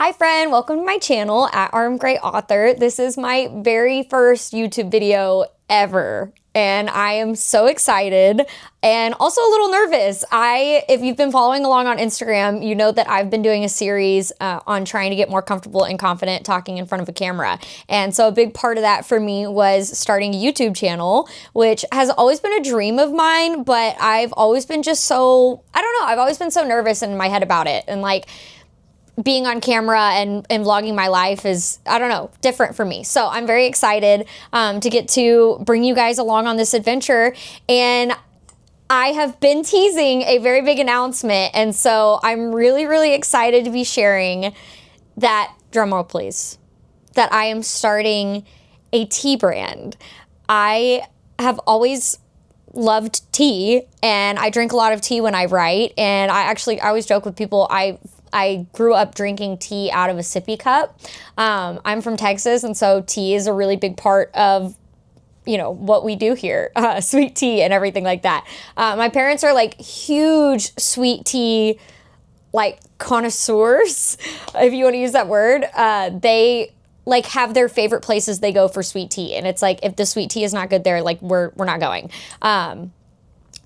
Hi friend, welcome to my channel at RM Gray Author. This is my very first YouTube video ever, and I am so excited and also a little nervous. If you've been following along on Instagram, you know that I've been doing a series on trying to get more comfortable and confident talking in front of a camera. And so a big part of that for me was starting a YouTube channel, which has always been a dream of mine, but I've always been just so, I don't know, I've always been so nervous in my head about it. And like, being on camera and vlogging my life is, I don't know, different for me. So I'm very excited to get to bring you guys along on this adventure. And I have been teasing a very big announcement. And so I'm really, really excited to be sharing that, drumroll please, that I am starting a tea brand. I have always loved tea, and I drink a lot of tea when I write. And I always joke with people, I grew up drinking tea out of a sippy cup. I'm from Texas, and so tea is a really big part of, you know, what we do here, sweet tea and everything like that. My parents are like huge sweet tea, like connoisseurs, if you want to use that word. They like have their favorite places they go for sweet tea. And it's like, if the sweet tea is not good there, like we're not going.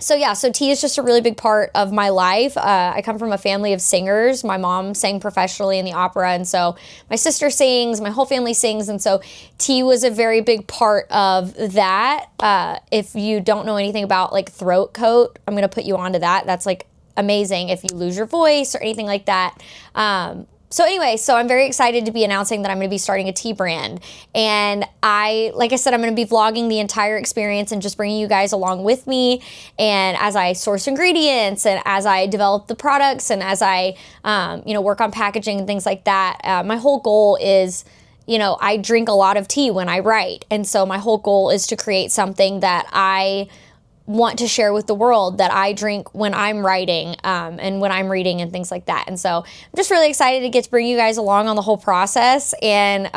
So yeah, so tea is just a really big part of my life. I come from a family of singers. My mom sang professionally in the opera, and so my sister sings, my whole family sings, and so tea was a very big part of that. If you don't know anything about like throat coat, I'm gonna put you onto that. That's like amazing if you lose your voice or anything like that. So anyway, so I'm very excited to be announcing that I'm going to be starting a tea brand. And like I said, I'm going to be vlogging the entire experience and just bringing you guys along with me. And as I source ingredients and as I develop the products and as I, work on packaging and things like that, my whole goal is, I drink a lot of tea when I write. And so my whole goal is to create something that I want to share with the world, that I drink when I'm writing and when I'm reading and things like that. And so I'm just really excited to get to bring you guys along on the whole process. And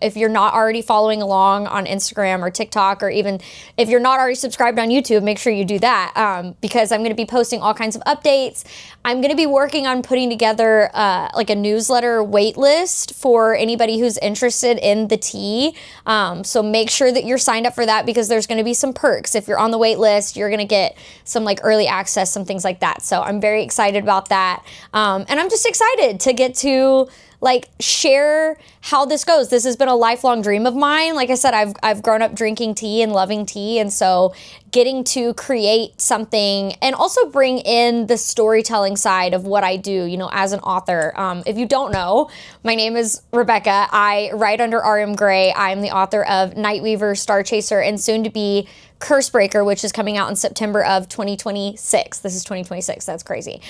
if you're not already following along on Instagram or TikTok, or even if you're not already subscribed on YouTube, make sure you do that because I'm going to be posting all kinds of updates. I'm going to be working on putting together like a newsletter wait list for anybody who's interested in the tea. So make sure that you're signed up for that, because there's going to be some perks. If you're on the wait list, you're going to get some like early access, some things like that. So I'm very excited about that. And I'm just excited to get to like share how this goes. This has been a lifelong dream of mine. Like I said, I've grown up drinking tea and loving tea. And so getting to create something and also bring in the storytelling side of what I do, as an author. If you don't know, my name is Rebekah. I write under RM Gray. I'm the author of Nightweaver, Star Chaser, and soon to be Cursebreaker, which is coming out in September of 2026. This is 2026. That's crazy.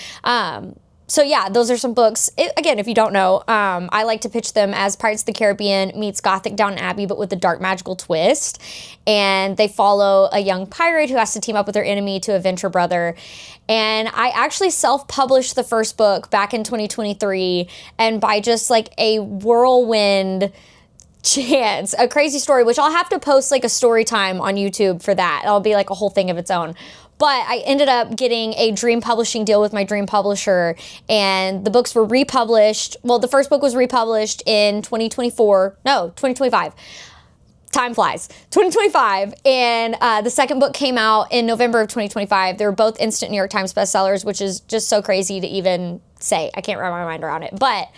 So yeah, those are some books. Again, if you don't know, I like to pitch them as Pirates of the Caribbean meets Gothic Downton Abbey, but with a dark magical twist. And they follow a young pirate who has to team up with her enemy to avenge her brother. And I actually self-published the first book back in 2023, and by just like a whirlwind chance, a crazy story, which I'll have to post like a story time on YouTube for that. It'll be like a whole thing of its own. But I ended up getting a dream publishing deal with my dream publisher, and the books were republished. Well, the first book was republished in 2025. Time flies. 2025. And the second book came out in November of 2025. They were both instant New York Times bestsellers, which is just so crazy to even say. I can't wrap my mind around it. But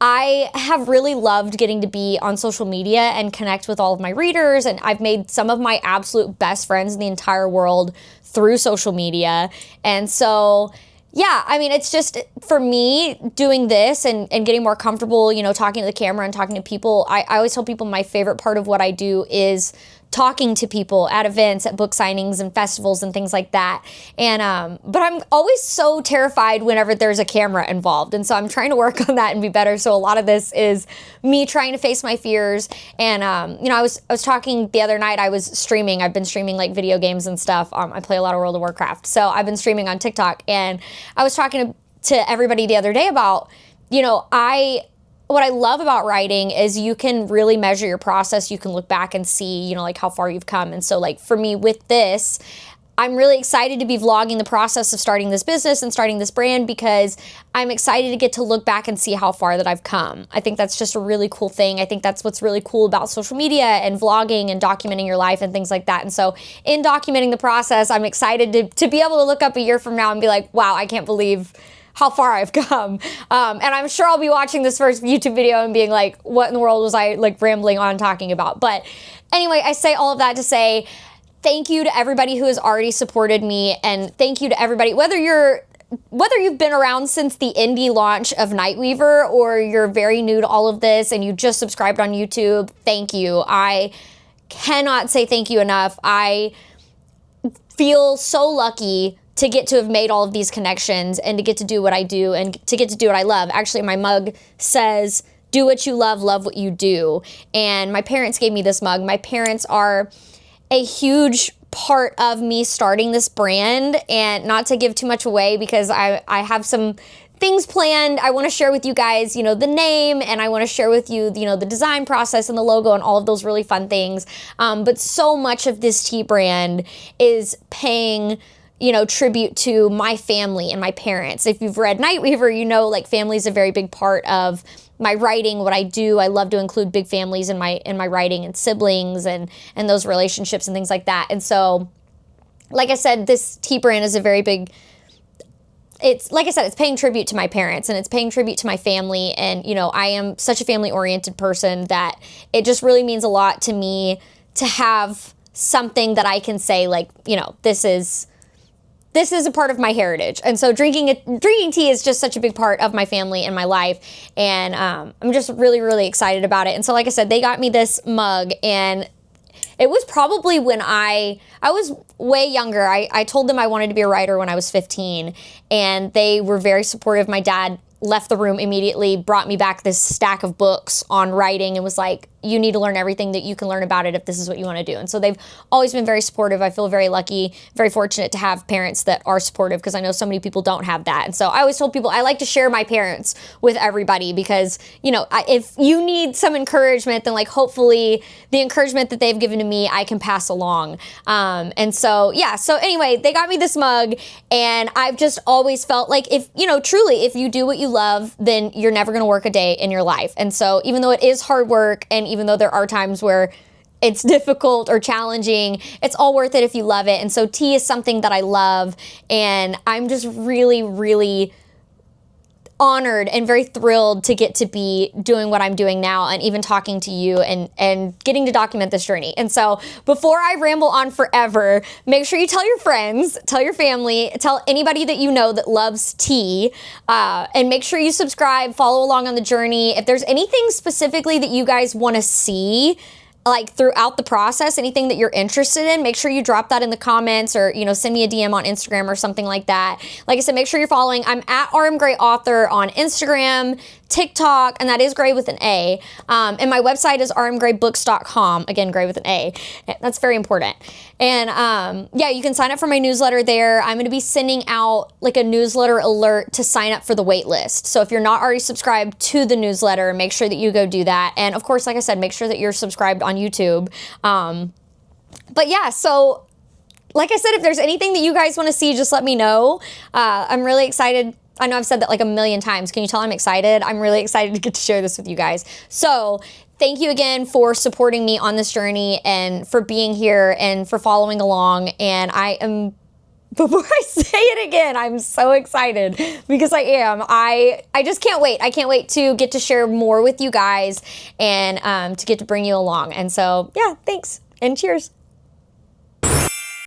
I have really loved getting to be on social media and connect with all of my readers. And I've made some of my absolute best friends in the entire world through social media. And so, yeah, I mean, it's just, for me, doing this and getting more comfortable, talking to the camera and talking to people. I always tell people my favorite part of what I do is talking to people at events, at book signings and festivals and things like that. And but I'm always so terrified whenever there's a camera involved. And so I'm trying to work on that and be better. So a lot of this is me trying to face my fears. And I was talking the other night, I was streaming. I've been streaming like video games and stuff. I play a lot of World of Warcraft. So I've been streaming on TikTok, and I was talking to everybody the other day about, what I love about writing is you can really measure your process. You can look back and see, like how far you've come. And so like for me with this, I'm really excited to be vlogging the process of starting this business and starting this brand because I'm excited to get to look back and see how far that I've come. I think that's just a really cool thing. I think that's what's really cool about social media and vlogging and documenting your life and things like that. And so in documenting the process, I'm excited to be able to look up a year from now and be like, wow, I can't believe how far I've come. And I'm sure I'll be watching this first YouTube video and being like, what in the world was I like rambling on talking about? But anyway, I say all of that to say, thank you to everybody who has already supported me, and thank you to everybody, whether you've been around since the indie launch of Nightweaver or you're very new to all of this and you just subscribed on YouTube, thank you. I cannot say thank you enough. I feel so lucky to get to have made all of these connections and to get to do what I do and to get to do what I love. Actually, my mug says, do what you love what you do. And my parents gave me this mug. My parents are a huge part of me starting this brand, and not to give too much away because I have some things planned. I want to share with you guys, the name, and I want to share with you, the design process and the logo and all of those really fun things. But so much of this tea brand is paying tribute to my family and my parents. If you've read Nightweaver, like family is a very big part of my writing, what I do. I love to include big families in my writing, and siblings and those relationships and things like that. And so, like I said, this tea brand is a very big, it's paying tribute to my parents and it's paying tribute to my family. And, I am such a family oriented person that it just really means a lot to me to have something that I can say like, this is a part of my heritage. And so drinking tea is just such a big part of my family and my life. And I'm just really, really excited about it. And so, like I said, they got me this mug, and it was probably when I was way younger. I told them I wanted to be a writer when I was 15, and they were very supportive. My dad left the room immediately, brought me back this stack of books on writing, and was like, you need to learn everything that you can learn about it if this is what you want to do. And so they've always been very supportive. I feel very lucky, very fortunate to have parents that are supportive, because I know so many people don't have that. And so I always told people I like to share my parents with everybody, because, if you need some encouragement, then like hopefully the encouragement that they've given to me, I can pass along. And so, yeah. So anyway, they got me this mug, and I've just always felt like truly, if you do what you love, then you're never going to work a day in your life. And so even though it is hard work, and even though there are times where it's difficult or challenging, it's all worth it if you love it. And so tea is something that I love, and I'm just really, really honored and very thrilled to get to be doing what I'm doing now, and even talking to you and getting to document this journey. And so before I ramble on forever, make sure you tell your friends, tell your family, tell anybody that you know that loves tea, and make sure you subscribe, follow along on the journey. If there's anything specifically that you guys want to see, like throughout the process, anything that you're interested in, make sure you drop that in the comments, or send me a DM on Instagram or something like that. Like I said, make sure you're following. I'm at rmgrayauthor on Instagram, TikTok, and that is Gray with an A. And my website is rmgraybooks.com. Again, Gray with an A. That's very important. And yeah, you can sign up for my newsletter there. I'm going to be sending out like a newsletter alert to sign up for the wait list. So if you're not already subscribed to the newsletter, make sure that you go do that. And of course, like I said, make sure that you're subscribed on YouTube. But yeah, so like I said, if there's anything that you guys want to see, just let me know. I'm really excited. I know I've said that like a million times. Can you tell I'm excited? I'm really excited to get to share this with you guys. So thank you again for supporting me on this journey, and for being here, and for following along. And before I say it again, I'm so excited, because I am. I just can't wait. I can't wait to get to share more with you guys, and to get to bring you along. And so, yeah, thanks, and cheers.